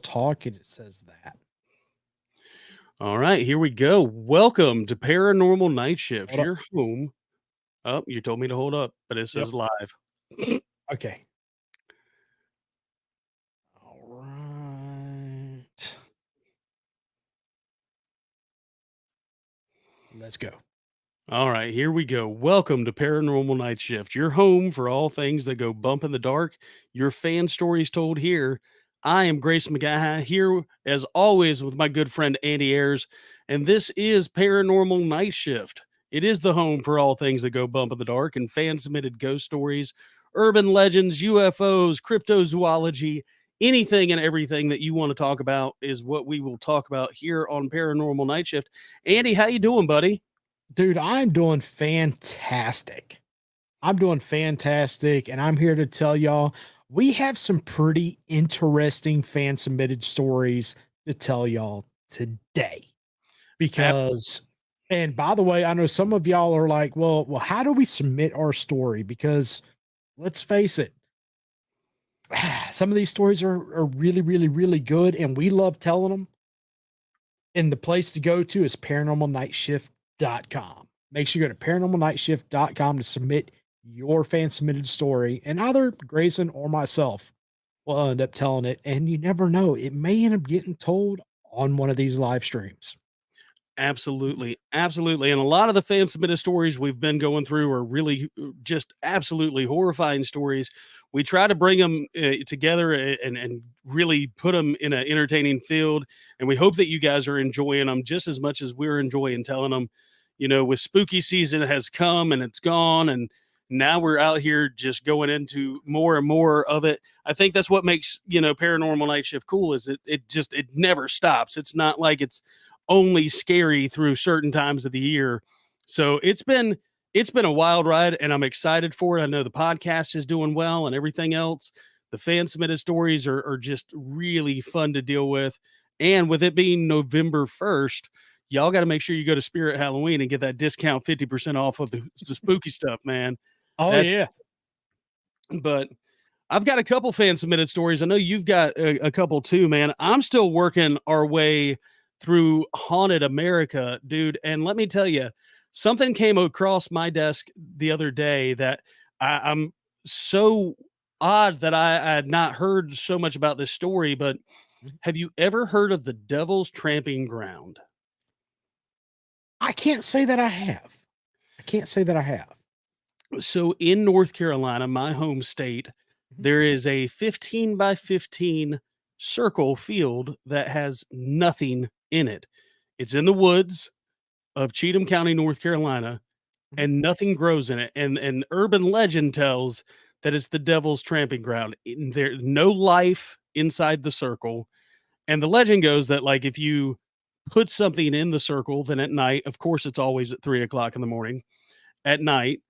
talk and it says that. All right, here we go. Welcome to Paranormal Night Shift, Hold up. your home. Oh, you told me to hold up, but it Yep. says live. Okay. All right. Let's go. All right, here we go. Welcome to Paranormal Night Shift, your home for all things that go bump in the dark. Your fan stories told here. I am Graeson Mcgaha here as always with my good friend Andy Airz, and this is Paranormal Night Shift. It is the home for all things that go bump in the dark and fan submitted ghost stories, urban legends, UFOs, cryptozoology, anything and everything that you want to talk about is what we will talk about here on Paranormal Night Shift. Andy, how you doing, buddy? Dude, I'm doing fantastic. I'm doing fantastic. And I'm here to tell y'all we have some pretty interesting fan submitted stories to tell y'all today. Because, and by the way, I know some of y'all are like, well, how do we submit our story? Because let's face it, some of these stories are really, really, really good, and we love telling them. And the place to go to is paranormalnightshift.com. Make sure you go to paranormalnightshift.com to submit your fan submitted story, and either Graeson or myself will end up telling it. And you never know, it may end up getting told on one of these live streams. Absolutely, absolutely, and a lot of the fan submitted stories we've been going through are really just absolutely horrifying stories. We try to bring them together and really put them in an entertaining field, and we hope that you guys are enjoying them just as much as we're enjoying telling them. You know, with spooky season has come and it's gone, and now we're out here just going into more and more of it. I think that's what makes Paranormal Night Shift cool is it never stops. It's not like it's only scary through certain times of the year. So it's been a wild ride and I'm excited for it. I know the podcast is doing well and everything else. The fan submitted stories are just really fun to deal with. And with it being November 1st, y'all got to make sure you go to Spirit Halloween and get that discount 50% off of the spooky stuff, man. Oh, That's yeah. but I've got a couple fan submitted stories. I know you've got a couple too, man. I'm still working our way through Haunted America, dude. And let me tell you, something came across my desk the other day that I'm so odd that I had not heard so much about this story. But have you ever heard of the Devil's Tramping Ground? I can't say that I have. I can't say that I have. So in North Carolina, my home state, Mhm. there is a 15 by 15 circle field that has nothing in it. It's in the woods of Cheatham County, North Carolina, Mhm. and nothing grows in it. And urban legend tells that it's the devil's tramping ground. There's no life inside the circle. And the legend goes that like if you put something in the circle, then at night, of course it's always at 3 o'clock in the morning, at night,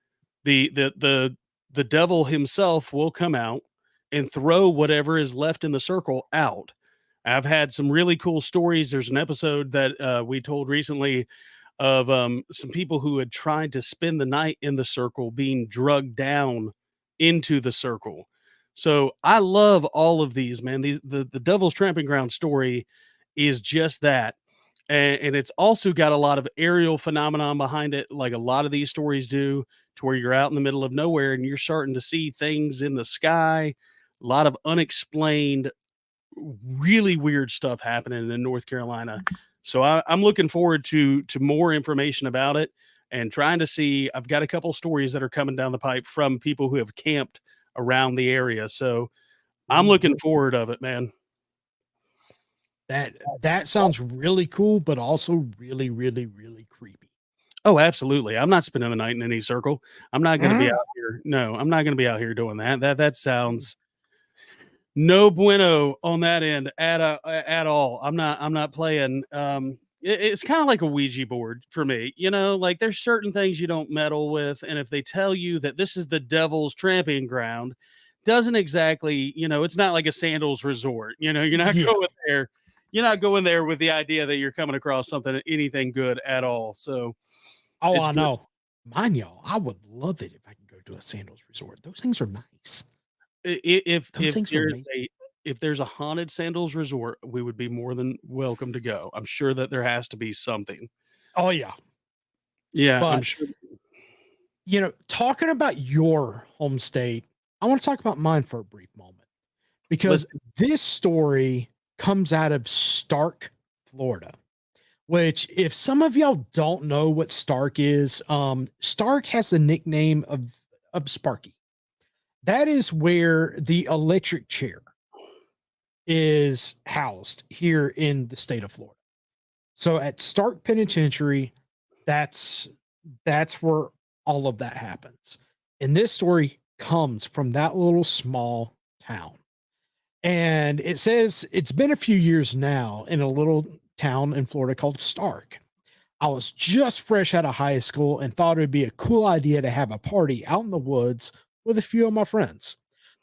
the devil himself will come out and throw whatever is left in the circle out. I've had some really cool stories. There's an episode that we told recently of some people who had tried to spend the night in the circle being drugged down into the circle. So I love all of these, man. The Devil's Tramping Ground story is just that. And it's also got a lot of aerial phenomenon behind it, like a lot of these stories do, to where you're out in the middle of nowhere and you're starting to see things in the sky, a lot of unexplained, really weird stuff happening in North Carolina. So I'm looking forward to more information about it and trying to see. I've got a couple stories that are coming down the pipe from people who have camped around the area. So I'm Ooh, looking forward of it, man. that sounds really cool, but also really, really, really creepy. Oh, absolutely. I'm not spending the night in any circle. I'm not gonna be Ah. out here no, I'm not gonna be out here doing that. That sounds no bueno on that end at all. I'm not playing, it's kinda like a Ouija board for me, like, there's certain things you don't meddle with, and if they tell you that this is the devil's tramping ground, doesn't exactly it's not like a sandals resort, you're not Yeah. going there with the idea that you're coming across something anything good at all, so Oh, it's I good. know. Mind y'all, I would love it if I could go to a sandals resort. Those things are nice. If Those things are there's a amazing. if there's a haunted sandals resort, we would be more than welcome to go. I'm sure that there has to be something. Oh yeah. Yeah, I'm But sure. talking about your home state, I want to talk about mine for a brief moment Let's because this story comes out of Stark, Florida. Which, if some of y'all don't know what Stark is, Stark has the nickname of Sparky. That is where the electric chair is housed here in the state of Florida. So at Stark Penitentiary, that's that's where all of that happens. And this story comes from that little small town. And it says it's been a few years now in a little town in Florida called Stark. I was just fresh out of high school and thought it would be a cool idea to have a party out in the woods with a few of my friends.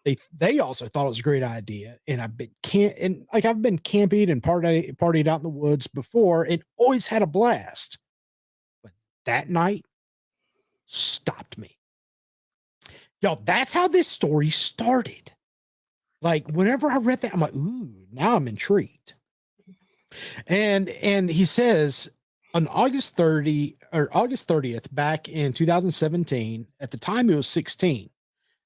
They also thought it was a great idea, and I've been camping and partied out in the woods before and always had a blast. But that night stopped me. Y'all, that's how this story started. Like whenever I read that, I'm like, ooh, now I'm intrigued. And he says on August 30th, back in 2017, at the time he was 16,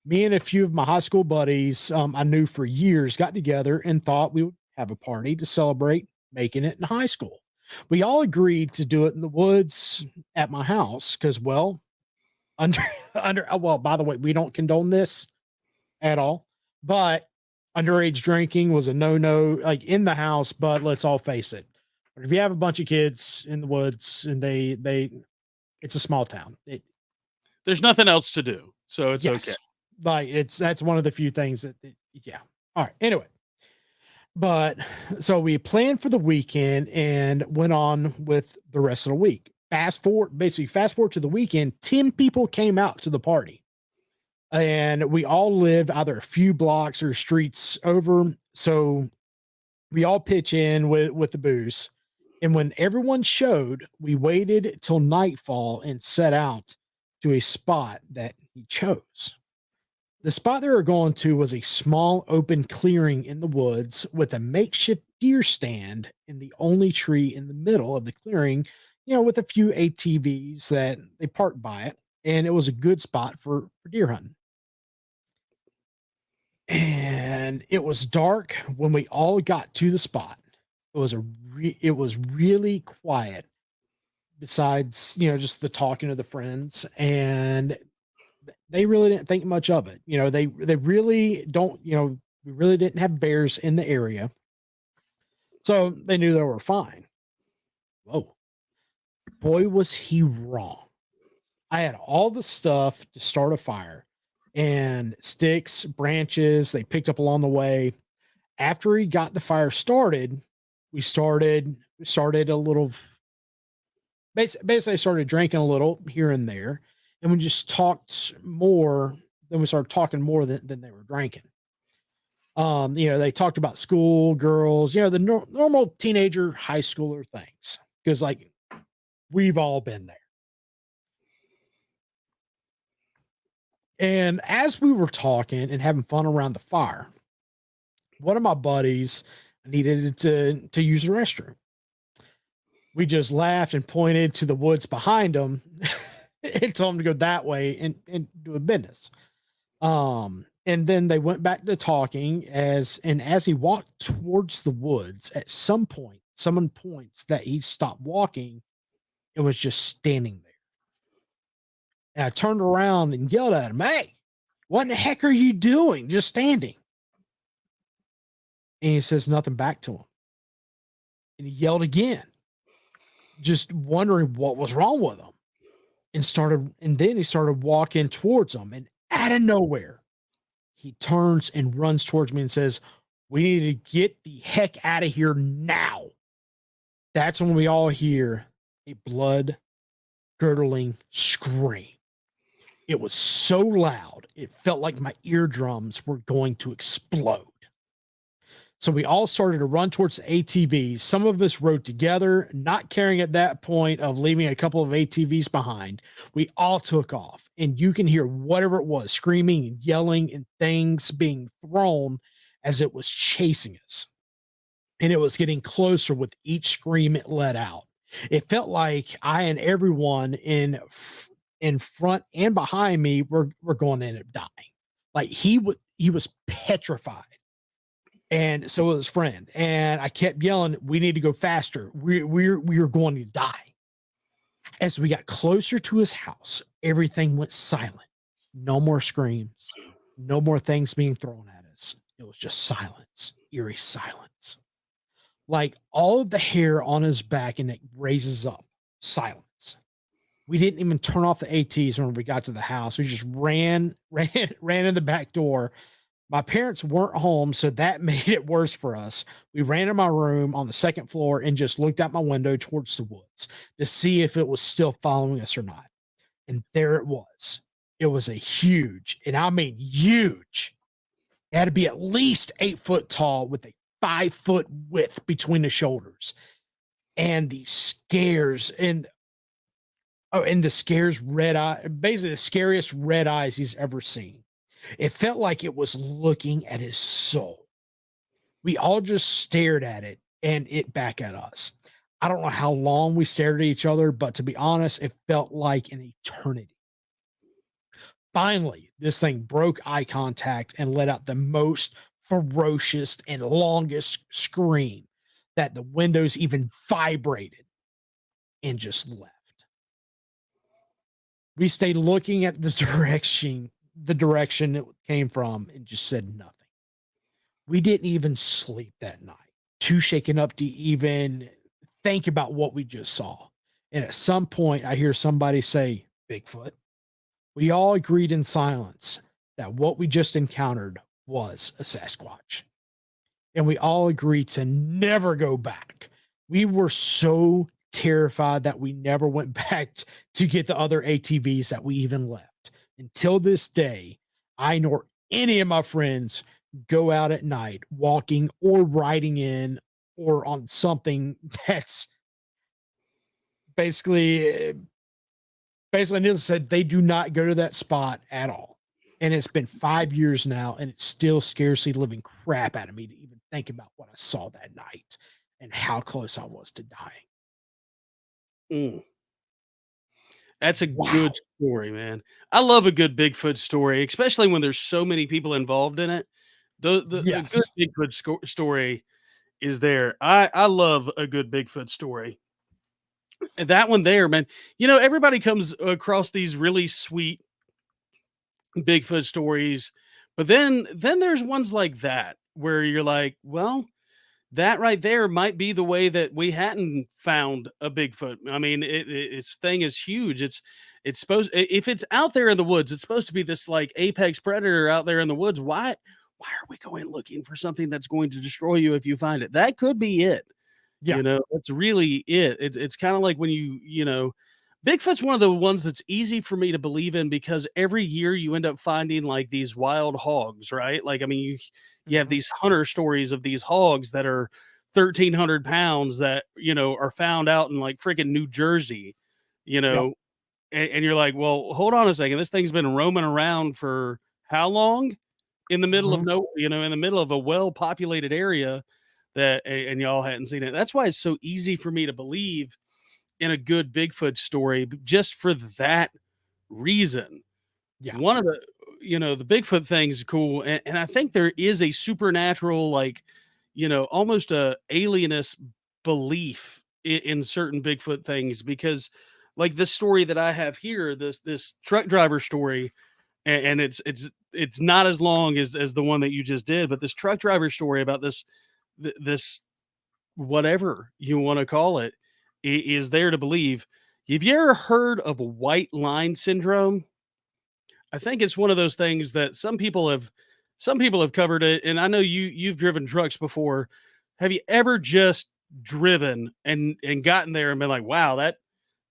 me and a few of my high school buddies I knew for years got together and thought we would have a party to celebrate making it in high school. We all agreed to do it in the woods at my house because, well, under well, by the way, we don't condone this at all, but underage drinking was a no-no, like in the house. But let's all face it, if you have a bunch of kids in the woods and it's a small town. There's nothing else to do, so it's okay. Yes, like that's one of the few things yeah. All right. Anyway, but so we planned for the weekend and went on with the rest of the week. Fast forward to the weekend, 10 people came out to the party. And we all lived either a few blocks or streets over. So we all pitch in with the booze. And when everyone showed, we waited till nightfall and set out to a spot that he chose. The spot they were going to was a small open clearing in the woods with a makeshift deer stand in the only tree in the middle of the clearing, with a few ATVs that they parked by it. And it was a good spot for deer hunting. And it was dark when we all got to the spot. It was really quiet besides, just the talking of the friends, and they really didn't think much of it. They really don't, we really didn't have bears in the area. So they knew they were fine. Whoa. Boy, was he wrong. I had all the stuff to start a fire and sticks, branches they picked up along the way. After he got the fire started, we started a little, basically I started drinking a little here and there, and we just talked more. Then we started talking more than they were drinking. They talked about school, girls, the normal teenager, high schooler things. Cause like we've all been there. And as we were talking and having fun around the fire, one of my buddies needed to use the restroom. We just laughed and pointed to the woods behind him and told him to go that way and do a business. And then they went back to talking as he walked towards the woods, at some point, someone points that he stopped walking and was just standing there. And I turned around and yelled at him, "Hey, what in the heck are you doing? Just standing." And he says nothing back to him. And he yelled again, just wondering what was wrong with him. And then he started walking towards him. And out of nowhere, he turns and runs towards me and says, "We need to get the heck out of here now." That's when we all hear a blood curdling scream. It was so loud, it felt like my eardrums were going to explode. So we all started to run towards the ATVs. Some of us rode together, not caring at that point of leaving a couple of ATVs behind. We all took off, and you can hear whatever it was screaming and yelling and things being thrown as it was chasing us, and it was getting closer with each scream it let out. It felt like I and everyone in front and behind me were going to end up dying. Like he was petrified. And so was his friend. And I kept yelling, "We need to go faster. We're going to die." As we got closer to his house, everything went silent. No more screams, no more things being thrown at us. It was just silence, eerie silence. Like all of the hair on his back and neck raises up, silence. We didn't even turn off the ATs when we got to the house. We just ran in the back door. My parents weren't home, so that made it worse for us. We ran in my room on the second floor and just looked out my window towards the woods to see if it was still following us or not. And there it was. It was a huge, and I mean huge. It had to be at least 8 foot tall with a 5 foot width between the shoulders. And the scares and the scares red eye, basically the scariest red eyes he's ever seen. It felt like it was looking at his soul. We all just stared at it and it back at us. I don't know how long we stared at each other, but to be honest, it felt like an eternity. Finally, this thing broke eye contact and let out the most ferocious and longest scream that the windows even vibrated and just left. We stayed looking at the direction it came from, and just said nothing. We didn't even sleep that night, too shaken up to even think about what we just saw. And at some point, I hear somebody say, "Bigfoot." We all agreed in silence that what we just encountered was a Sasquatch. And we all agreed to never go back. We were so terrified that we never went back to get the other ATVs that we even left. Until this day, I nor any of my friends go out at night walking or riding in or on something that's basically Neil said they do not go to that spot at all. And it's been 5 years now, and it still scares the living crap out of me to even think about what I saw that night and how close I was to dying. Mm. That's a Wow. good story, man. I love a good Bigfoot story, especially when there's so many people involved in it. The good Yes. Bigfoot story is there. I love a good Bigfoot story. And that one there, man. You know, everybody comes across these really sweet Bigfoot stories, but then there's ones like that where you're like, well, that right there might be the way that we hadn't found a Bigfoot. I mean, its thing is huge. It's supposed if it's out there in the woods, it's supposed to be this like apex predator out there in the woods. Why are we going looking for something that's going to destroy you if you find it? That could be it. Yeah. That's really it. It's kind of like when Bigfoot's one of the ones that's easy for me to believe in because every year you end up finding like these wild hogs, right? Like, I mean, you have Mhm. these hunter stories of these hogs that are 1,300 pounds that, are found out in like freaking New Jersey, you Yep. know, and you're like, well, hold on a second. This thing's been roaming around for how long? In the middle of Mhm. no, in the middle of a well-populated area and y'all hadn't seen it. That's why it's so easy for me to believe in a good Bigfoot story, just for that reason. Yeah. One of the Bigfoot things is cool, and I think there is a supernatural, like, almost a alienist belief in certain Bigfoot things because, like this story that I have here, this truck driver story, and it's not as long as the one that you just did, but this truck driver story about this whatever you want to call it is there to believe. Have you ever heard of white line syndrome? I think it's one of those things that some people have covered it, and I know you've driven trucks before. Have you ever just driven and gotten there and been like, wow, that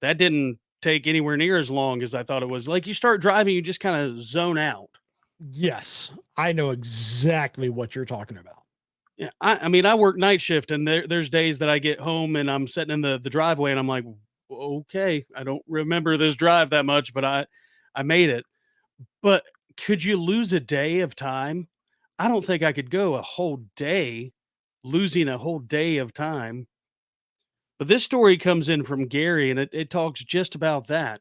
didn't take anywhere near as long as I thought it was? Like you start driving, you just kind of zone out. Yes. I know exactly what you're talking about. Yeah, I mean, I work night shift, and there's days that I get home and I'm sitting in the driveway, and I'm like, okay, I don't remember this drive that much, but I made it. But could you lose a day of time I don't think I could go a whole day, losing a whole day of time. But this story comes in from Gary, and it talks just about that.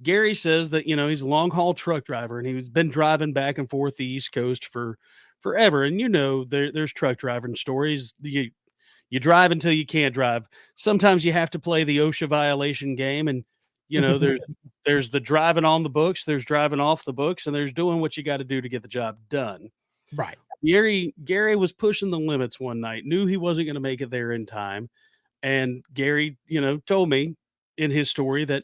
Gary says that, he's a long haul truck driver and he's been driving back and forth the East Coast for forever. And there's truck driving stories. You drive until you can't drive. Sometimes you have to play the OSHA violation game, and there's the driving on the books, there's driving off the books, and there's doing what you got to do to get the job done. Right. Gary was pushing the limits one night, knew he wasn't going to make it there in time. And Gary, told me in his story that,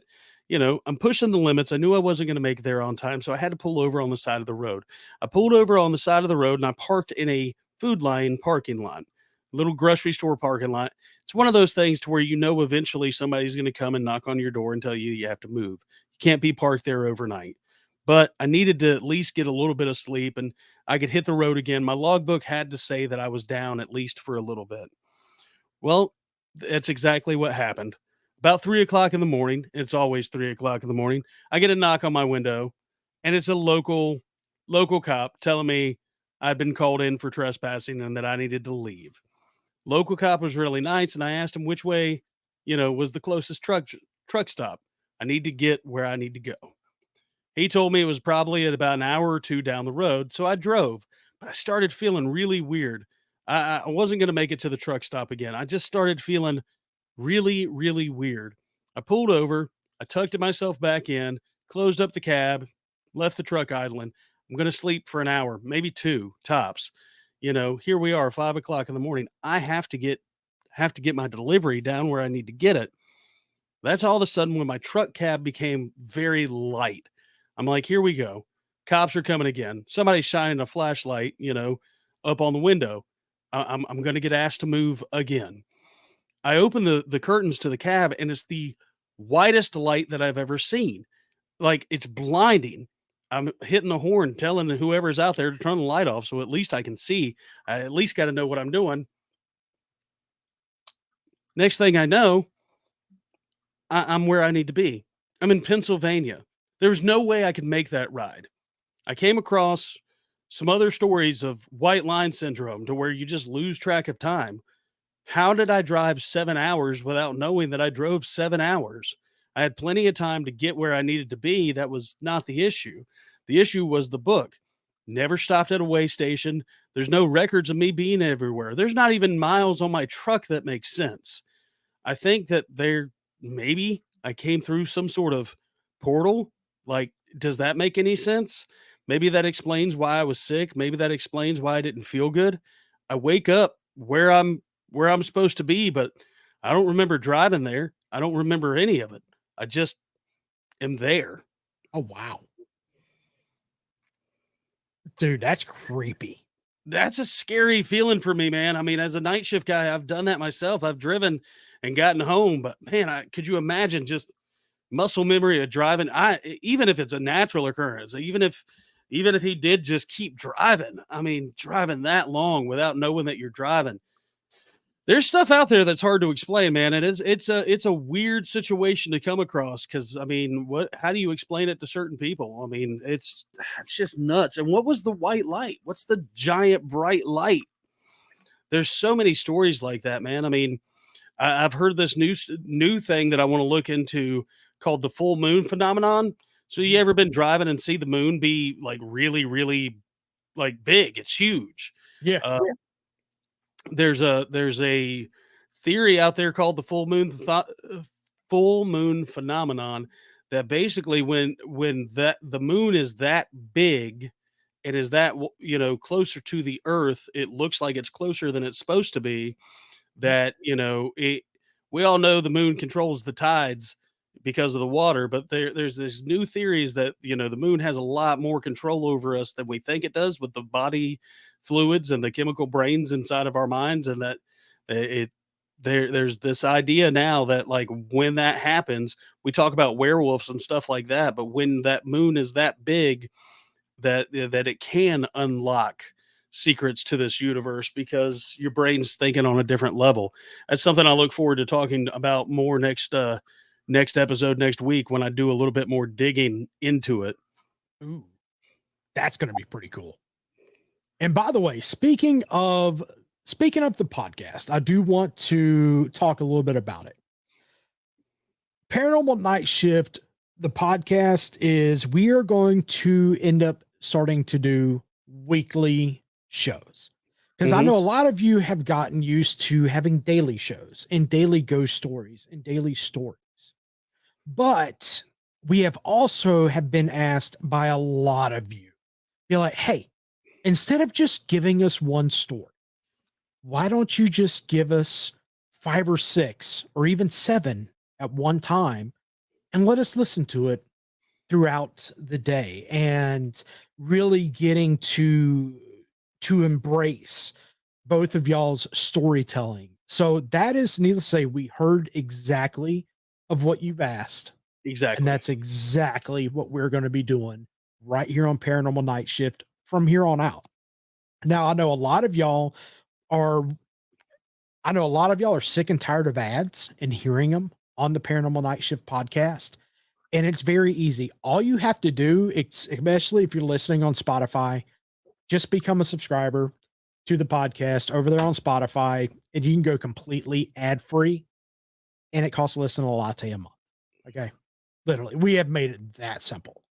I'm pushing the limits. I knew I wasn't going to make it there on time. So I had to pull over on the side of the road. I pulled over on the side of the road and I parked in a Food Lion parking lot, little grocery store parking lot. It's one of those things to where eventually somebody's going to come and knock on your door and tell you you have to move. You can't be parked there overnight. But I needed to at least get a little bit of sleep and I could hit the road again. My logbook had to say that I was down at least for a little bit. Well, that's exactly what happened. About 3 o'clock in the morning, it's always 3 o'clock in the morning, I get a knock on my window, and it's a local cop telling me I'd been called in for trespassing and that I needed to leave. Local cop was really nice, and I asked him which way, was the closest truck stop. I need to get where I need to go. He told me it was probably at about an hour or two down the road, so I drove, but I started feeling really weird. I wasn't going to make it to the truck stop again. I just started feeling really, really weird. I pulled over, I tucked myself back in, closed up the cab, left the truck idling. I'm going to sleep for an hour, maybe two tops. Here we are, 5 o'clock in the morning. I have to get my delivery down where I need to get it. That's all of a sudden when my truck cab became very light. I'm like, here we go. Cops are coming again. Somebody's shining a flashlight, up on the window. I'm going to get asked to move again. I open the curtains to the cab and it's the whitest light that I've ever seen. Like it's blinding. I'm hitting the horn, telling whoever's out there to turn the light off so at least I can see. I at least got to know what I'm doing. Next thing I know, I'm where I need to be. I'm in Pennsylvania. There's no way I could make that ride. I came across some other stories of white line syndrome to where you just lose track of time. How did I drive 7 hours without knowing that I drove 7 hours? I had plenty of time to get where I needed to be. That was not the issue. The issue was the book. Never stopped at a way station. There's no records of me being everywhere. There's not even miles on my truck that makes sense. I think that maybe I came through some sort of portal. Like, does that make any sense? Maybe that explains why I was sick. Maybe that explains why I didn't feel good. I wake up where I'm supposed to be, but I don't remember driving there. I don't remember any of it. I just am there. Oh, wow. Dude, that's creepy. That's a scary feeling for me, man. I mean, as a night shift guy, I've done that myself. I've driven and gotten home, but man, could you imagine just muscle memory of driving? Even if it's a natural occurrence, even if he did just keep driving, I mean, driving that long without knowing that you're driving. There's stuff out there that's hard to explain, man. It's a weird situation to come across because I mean, how do you explain it to certain people? I mean, it's just nuts. And what was the white light? What's the giant bright light? There's so many stories like that, man. I mean, I've heard this new thing that I want to look into called the full moon phenomenon. So you ever been driving and see the moon be like really, really like big? It's huge. Yeah. There's a theory out there called the full moon phenomenon that basically when that the moon is that big and is that closer to the earth, it looks like it's closer than it's supposed to be. That we all know the moon controls the tides because of the water, but there's this new theories that the moon has a lot more control over us than we think it does with the body fluids and the chemical brains inside of our minds, and that it there's this idea now that like when that happens, we talk about werewolves and stuff like that, but when that moon is that big, that it can unlock secrets to this universe because your brain's thinking on a different level. That's something I look forward to talking about more next episode next week when I do a little bit more digging into it. Ooh, that's going to be pretty cool. And by the way, speaking of the podcast, I do want to talk a little bit about it. Paranormal Night Shift, the podcast is we are going to end up starting to do weekly shows. Because I Mhm. know a lot of you have gotten used to having daily shows and daily ghost stories and daily stories. But we have also have been asked by a lot of you, be like, hey, instead of just giving us one story, why don't you just give us 5 or 6 or even 7 at one time and let us listen to it throughout the day and really getting to embrace both of y'all's storytelling. So that is needless to say, we heard exactly of what you've asked, and Exactly. that's exactly what we're going to be doing right here on Paranormal Night Shift from here on out. Now, are I know a lot of y'all are sick and tired of ads and hearing them on the Paranormal Night Shift podcast. And it's very easy. All you have to do, especially if you're listening on Spotify, just become a subscriber to the podcast over there on Spotify, and you can go completely ad free. And it costs less than a latte a month. Okay. Literally, we have made it that simple.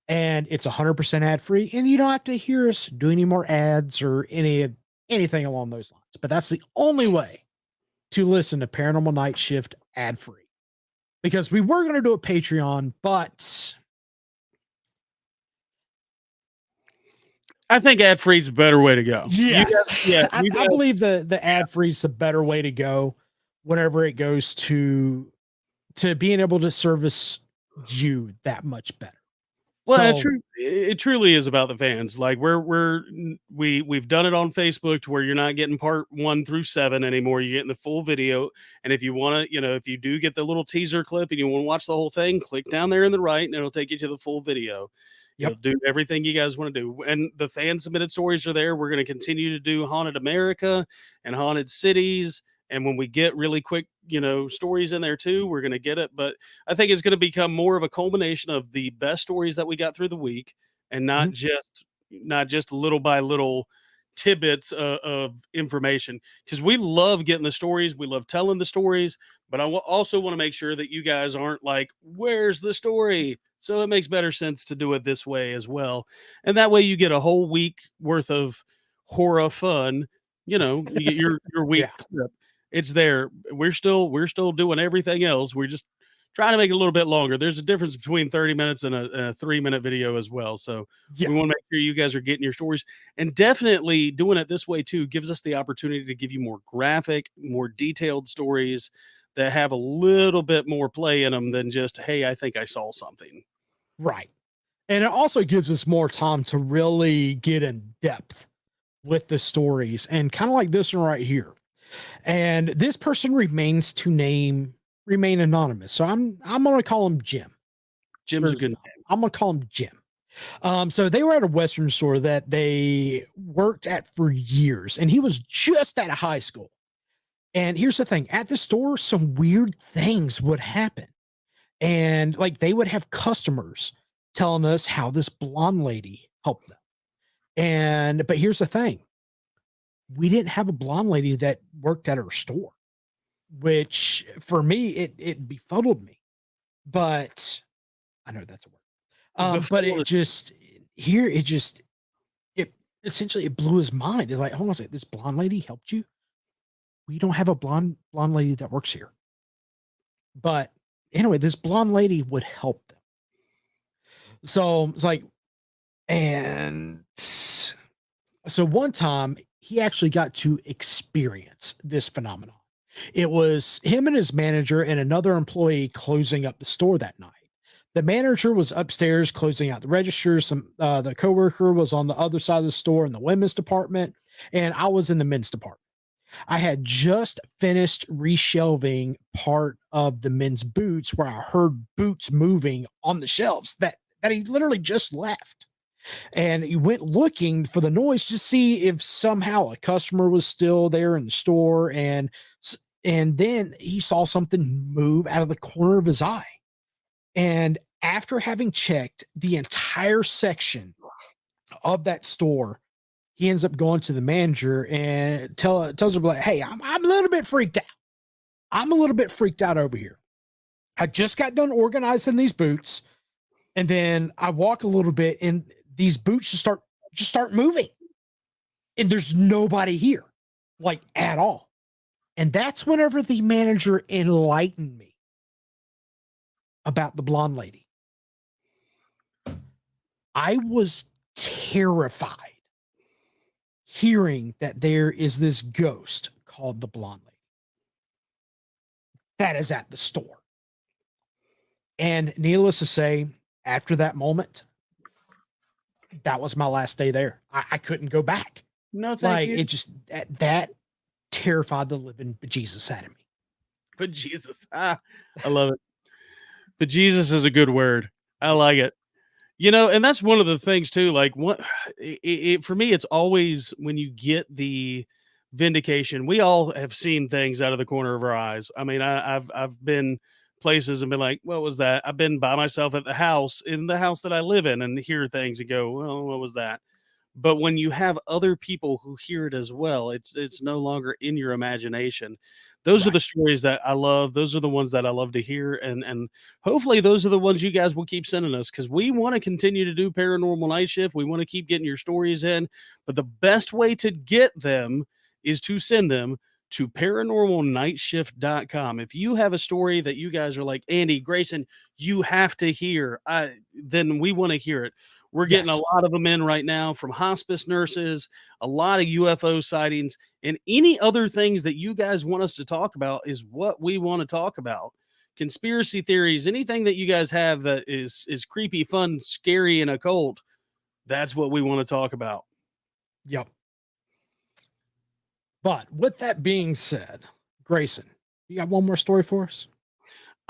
And it's 100% ad free. And you don't have to hear us do any more ads or anything along those lines. But that's the only way to listen to Paranormal Night Shift ad free. Because we were going to do a Patreon, but I think ad free is a better way to go. You guys, yes, yeah, you I guys, believe the ad free is the better way to go whenever it goes to being able to service you that much better. well, So, it truly is about the fans. Like we've done it on Facebook to where you're not getting part 1 through 7 anymore. You're getting the full video. And if you want to, if you do get the little teaser clip and you want to watch the whole thing, click down there in the right and it'll take you to the full video. It'll yep. do everything you guys want to do. And the fan submitted stories are there. We're going to continue to do Haunted America and Haunted Cities. And when we get really quick, stories in there too, we're going to get it. But I think it's going to become more of a culmination of the best stories that we got through the week, and Mhm. not just little by little tidbits of information. Because we love getting the stories, we love telling the stories, but also want to make sure that you guys aren't like, "Where's the story?" So it makes better sense to do it this way as well, and that way you get a whole week worth of horror fun. You get your week Yeah. clip. It's there. We're still doing everything else. We're just trying to make it a little bit longer. There's a difference between 30 minutes and a 3-minute video as well. So Yeah. we want to make sure you guys are getting your stories, and definitely doing it this way too gives us the opportunity to give you more graphic, more detailed stories that have a little bit more play in them than just, hey, I think I saw something. Right. And it also gives us more time to really get in depth with the stories and kind of like this one right here. And this person remain anonymous. So I'm gonna call him Jim. Jim's a good I'm gonna call him Jim. So they were at a Western store that they worked at for years, and he was just out of high school. And here's the thing: at the store, some weird things would happen, and like they would have customers telling us how this blonde lady helped them. But here's the thing: we didn't have a blonde lady that worked at our store, which for me it befuddled me. But I know that's a word. But name. it just here it just it essentially it blew his mind. It's like, hold on a second, this blonde lady helped you? We don't have a blonde lady that works here. But anyway, this blonde lady would help them. So it's like, and so one time he actually got to experience this phenomenon. It was him and his manager and another employee closing up the store that night. The manager was upstairs closing out the registers. The coworker was on the other side of the store in the women's department, and I was in the men's department. I had just finished reshelving part of the men's boots where I heard boots moving on the shelves that he literally just left. And he went looking for the noise to see if somehow a customer was still there in the store. And then he saw something move out of the corner of his eye. And after having checked the entire section of that store, he ends up going to the manager and tells her like, "Hey, I'm a little bit freaked out. I'm a little bit freaked out over here. I just got done organizing these boots, and then I walk a little bit, and these boots just start moving, and there's nobody here, like at all." And that's whenever the manager enlightened me about the blonde lady. I was terrified hearing that there is this ghost called the blonde lady that is at the store. And needless to say, after that moment, that was my last day there. I couldn't go back. No, thank Like you. it just that terrified the living bejesus out of me. But Jesus, I love it. But Jesus is a good word. I like it. You know, and that's one of the things too. Like, what for me, it's always when you get the vindication. We all have seen things out of the corner of our eyes. I mean, I've been places and been like, "What was that?" I've been by myself at the house in the house that I live in and hear things and go, "Well, what was that?" But when you have other people who hear it as well, it's no longer in your imagination. Those are Right. the stories that I love. Those are the ones that I love to hear, and hopefully those are the ones you guys will keep sending us because we want to continue to do Paranormal Night Shift. We want to keep getting your stories in, but the best way to get them is to send them to paranormalnightshift.com. If you have a story that you guys are like, Andy, Graeson, you have to hear, then we want to hear it. We're getting a Yes. lot of them in right now from hospice nurses, a lot of UFO sightings, and any other things that you guys want us to talk about is what we want to talk about. Conspiracy theories, anything that you guys have that is creepy, fun, scary, and occult, that's what we want to talk about. Yep. But with that being said, Graeson, you got one more story for us?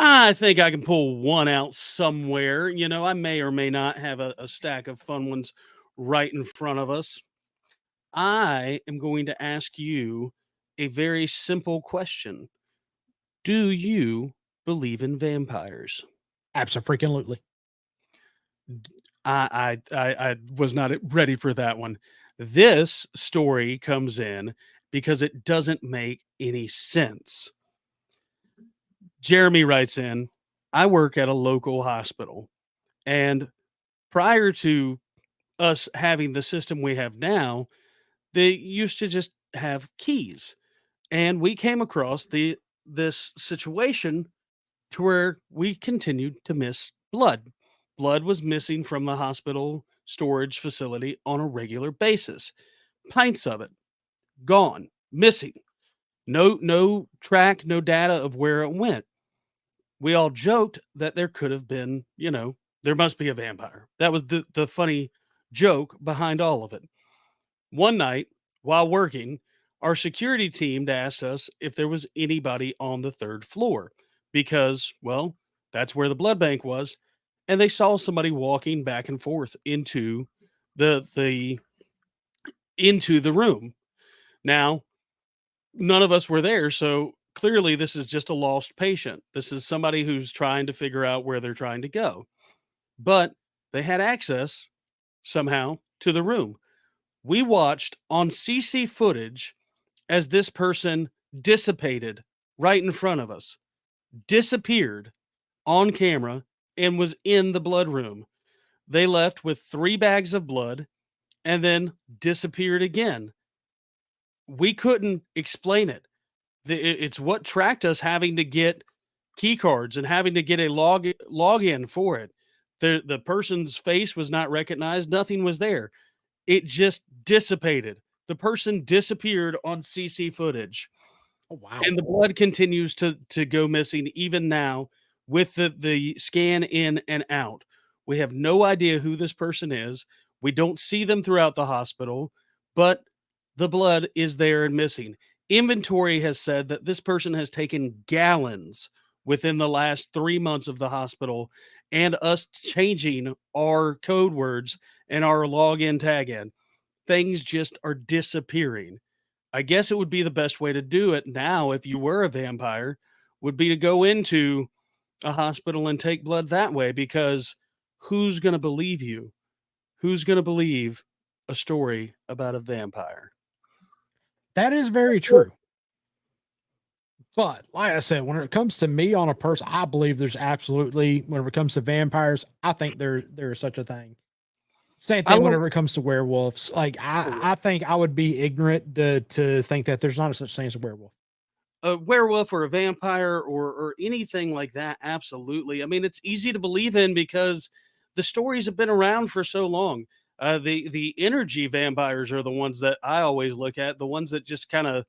I think I can pull one out somewhere. You know, I may or may not have a stack of fun ones right in front of us. I am going to ask you a very simple question. Do you believe in vampires? Absolutely. I was not ready for that one. This story comes in because it doesn't make any sense. Jeremy writes in, I work at a local hospital, and prior to us having the system we have now, they used to just have keys. And we came across this situation to where we continued to miss blood. Blood was missing from the hospital storage facility on a regular basis. Pints of it gone, missing. No track, no data of where it went. We all joked that there could have been, there must be a vampire. That was the funny joke behind all of it. One night, while working, our security team asked us if there was anybody on the third floor because, well, that's where the blood bank was, and they saw somebody walking back and forth the into the room. Now, none of us were there, so clearly this is just a lost patient. This is somebody who's trying to figure out where they're trying to go. But they had access somehow to the room. We watched on CC footage as this person dissipated right in front of us, disappeared on camera, and was in the blood room. They left with 3 bags of blood and then disappeared again. We couldn't explain it. It's what tracked us having to get key cards and having to get a login for it. The person's face was not recognized. Nothing was there. It just dissipated. The person disappeared on CC footage. Oh wow. And the blood continues to go missing even now with the scan in and out. We have no idea who this person is. We don't see them throughout the hospital, but the blood is there and missing. Inventory has said that this person has taken gallons within the last 3 months of the hospital and us changing our code words and our login tag in. Things just are disappearing. I guess it would be the best way to do it now if you were a vampire would be to go into a hospital and take blood that way because who's going to believe you? Who's going to believe a story about a vampire. That is very true. But like I said, when it comes to me on a person, I believe there's absolutely, whenever it comes to vampires, I think there is such a thing. Same I thing love whenever it comes to werewolves. Like I think I would be ignorant to think that there's not a such thing as a werewolf. a werewolf or a vampire or anything like that. Absolutely. I mean, it's easy to believe in because the stories have been around for so long. The energy vampires are the ones that I always look at, the ones that just kind of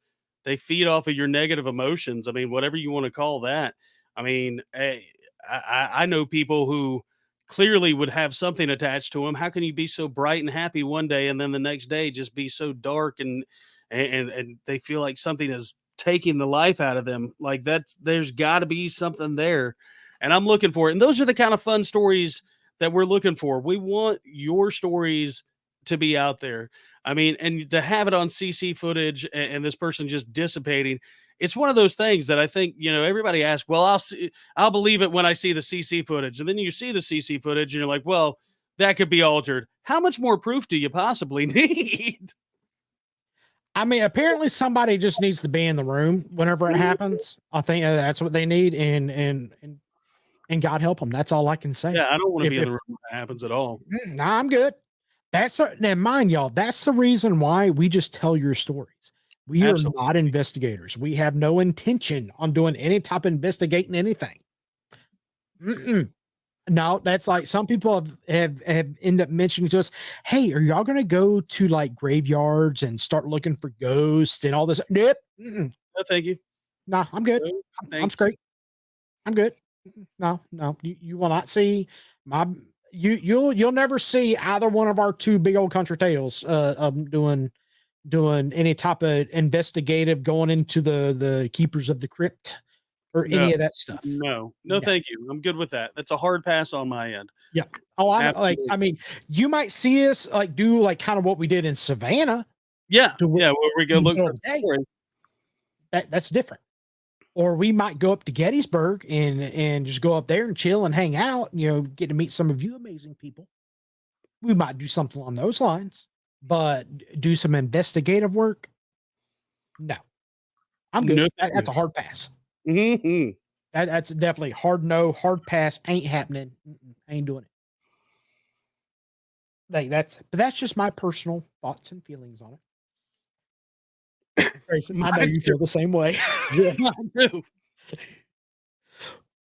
they feed off of your negative emotions. I mean, whatever you want to call that. I mean, I know people who clearly would have something attached to them. How can you be so bright and happy one day and then the next day just be so dark and they feel like something is taking the life out of them? Like that's there's got to be something there, and I'm looking for it. And those are the kind of fun stories that we're looking for. We want your stories to be out there. I mean, and to have it on CC footage and this person just dissipating. It's one of those things that I think, everybody asks, well, I'll believe it when I see the CC footage. And then you see the CC footage and you're like, well, that could be altered. How much more proof do you possibly need? I mean, apparently somebody just needs to be in the room whenever it happens. I think that's what they need, and God help them. That's all I can say. Yeah, I don't want to be in If the room when that happens at all. nah, I'm good. Now mind y'all, that's the reason why we just tell your stories. We are Absolutely. not investigators. We have no intention on doing any type of investigating anything. Mm-mm. No, that's like some people have ended up mentioning to us, hey, are y'all gonna go to like graveyards and start looking for ghosts and all this? Nope. Mm-mm. No, thank you. No, I'm good. No, I'm thank you. straight. I'm good. No, no, you will not see my you'll never see either one of our two big old country tales doing any type of investigative going into the keepers of the crypt or No, any of that stuff. no, No. thank you. I'm good with that. That's a hard pass on my end. Yeah. Oh, I know. Like, Absolutely. I mean, you might see us like do like kind of what we did in Savannah Yeah, to yeah, where we go in the look middle for of the the day. story. That's different. Or we might go up to Gettysburg and just go up there and chill and hang out, get to meet some of you amazing people. We might do something on those lines, but do some investigative work. No, I'm good. No, thank That's you. a hard pass. Mhm. That's definitely hard no, hard pass. Ain't happening. Ain't doing it. Like but that's just my personal thoughts and feelings on it. Grayson, I know Mine you too. feel the same way. Yeah, mine too.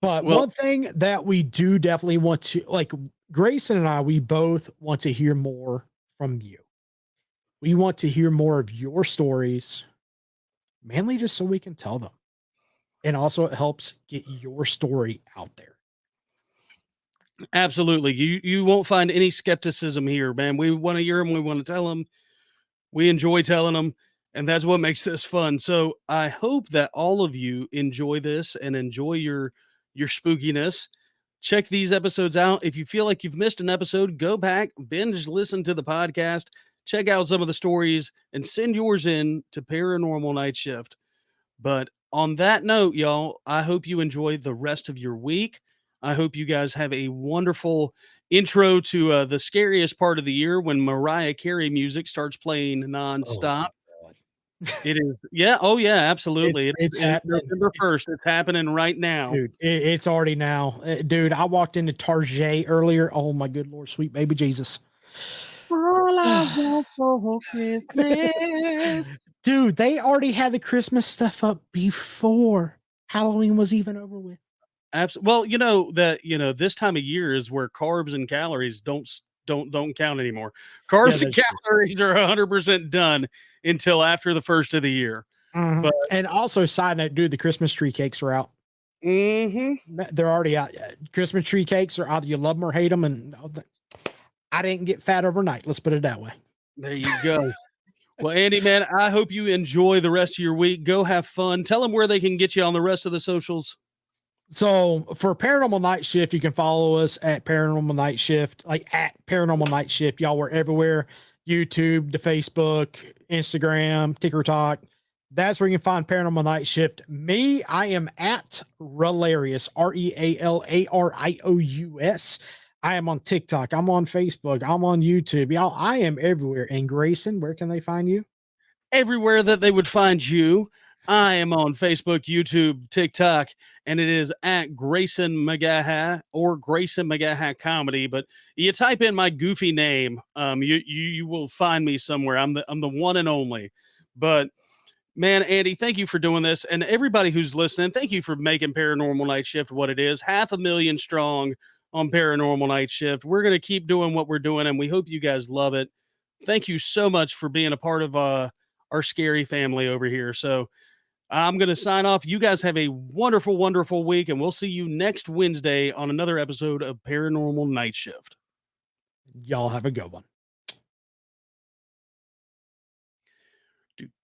But Well, one thing that we do definitely want to like Grayson and I, we both want to hear more from you. We want to hear more of your stories, mainly just so we can tell them. And also it helps get your story out there. absolutely. You won't find any skepticism here, man. We wanna hear them. We wanna tell them. We enjoy telling them, and that's what makes this fun. So, I hope that all of you enjoy this and enjoy your spookiness. Check these episodes out. If you feel like you've missed an episode, go back, binge listen to the podcast, check out some of the stories, and send yours in to Paranormal Night Shift. But on that note, y'all, I hope you enjoy the rest of your week. I hope you guys have a wonderful intro to the scariest part of the year when Mariah Carey music starts playing Oh nonstop. my God. It is, yeah, oh yeah, absolutely. It's It is happening. November 1st. It's happening right now. Dude, it's already now. Dude, I walked into Target earlier. Oh my good Lord, sweet baby Jesus. All I want for Christmas. Dude, they already had the Christmas stuff up before Halloween was even over with. Well, that this time of year is where carbs and calories don't count anymore. Yeah, Carbs and that's true. calories are 100% done until after the first of the year. Mhm. But And also, side note, dude, the Christmas tree cakes are out. mhm, They're already out. Christmas tree cakes are either you love them or hate them. And I didn't get fat overnight. Let's put it that way. there you go. Well, Andy, man, I hope you enjoy the rest of your week. Go have fun. Tell them where they can get you on the rest of the socials. So for Paranormal Night Shift, you can follow us at Paranormal Night Shift, like at Paranormal Night Shift. Y'all, we're everywhere. YouTube, the Facebook, Instagram, TikTok. That's where you can find Paranormal Night Shift. Me, I am at Relarious, Realaarious. I am on TikTok. I'm on Facebook. I'm on YouTube. Y'all, I am everywhere. And Graeson, where can they find you? Everywhere that they would find you. I am on Facebook, YouTube, TikTok, and it is at Graeson Mcgaha or Graeson Mcgaha Comedy. But you type in my goofy name, you will find me somewhere. I'm the one and only. But man, Andy, thank you for doing this. And everybody who's listening, thank you for making Paranormal Night Shift what it is. 500,000 strong on Paranormal Night Shift. We're going to keep doing what we're doing, and we hope you guys love it. Thank you so much for being a part of our scary family over here. So I'm going to sign off. You guys have a wonderful, wonderful week, and we'll see you next Wednesday on another episode of Paranormal Night Shift. Y'all have a good one.